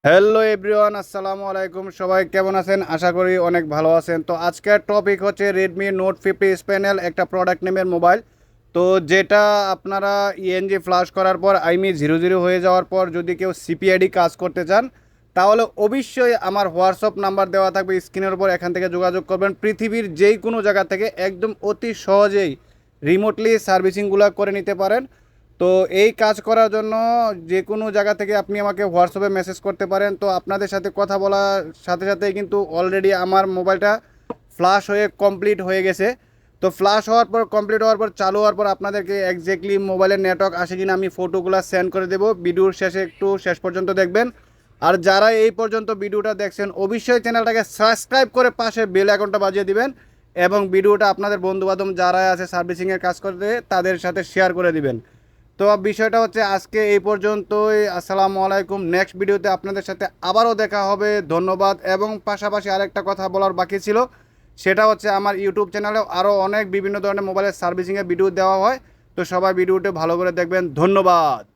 Hello everyone, আসসালামু আলাইকুম। সবাই কেমন আছেন? আশা করি অনেক ভালো আছেন। তো আজকের টপিক হচ্ছে রেডমি নোট 50 স্প্যানেল, একটা প্রোডাক্ট নেমের মোবাইল। তো যেটা আপনারা ইএনজি ফ্লাশ করার পর আইমি 00 হয়ে যাওয়ার পর যদি কেউ সিপিআইডি কাজ করতে চান, তাহলে অবশ্যই আমার হোয়াটসঅ্যাপ নাম্বার দেওয়া থাকবে স্ক্রিনের উপর, এখান থেকে যোগাযোগ করবেন। পৃথিবীর যেই কোনো জায়গা থেকে একদম অতি সহজেই রিমোটলি সার্ভিসিংগুলো করে নিতে পারেন। তো এই কাজ করার জন্য যে কোনো জায়গা থেকে আপনি আমাকে হোয়াটসঅ্যাপে মেসেজ করতে পারেন। তো আপনাদের সাথে কথা বলার সাথে সাথেই কিন্তু অলরেডি আমার মোবাইলটা ফ্লাশ হয়ে কমপ্লিট হয়ে গেছে। তো ফ্লাশ হওয়ার পর, কমপ্লিট হওয়ার পর, চালু হওয়ার পর আপনাদেরকে এক্স্যাক্টলি মোবাইলের নেটওয়ার্ক আসে কিনা আমি ফটোগুলো সেন্ড করে দেবো। ভিডিওর শেষে একটু শেষ পর্যন্ত দেখবেন। আর যারা এই পর্যন্ত ভিডিওটা দেখছেন, অবশ্যই চ্যানেলটাকে সাবস্ক্রাইব করে পাশে বেল আইকনটা বাজিয়ে দিবেন এবং ভিডিওটা আপনাদের বন্ধুবান্ধব যারা আছে সার্ভিসিংয়ের কাজ করতে তাদের সাথে শেয়ার করে দিবেন। তো বিষয়টা হচ্ছে আজকে এই পর্যন্তই। আসসালামু আলাইকুম। নেক্সট ভিডিওতে আপনাদের সাথে আবারও দেখা হবে। ধন্যবাদ। এবং পাশাপাশি আরেকটা কথা বলার বাকি ছিল, সেটা হচ্ছে আমার ইউটিউব চ্যানেলেও আরও অনেক বিভিন্ন ধরনের মোবাইলের সার্ভিসিংয়ের ভিডিও দেওয়া হয়। তো সবাই ভিডিওটা ভালো করে দেখবেন। ধন্যবাদ।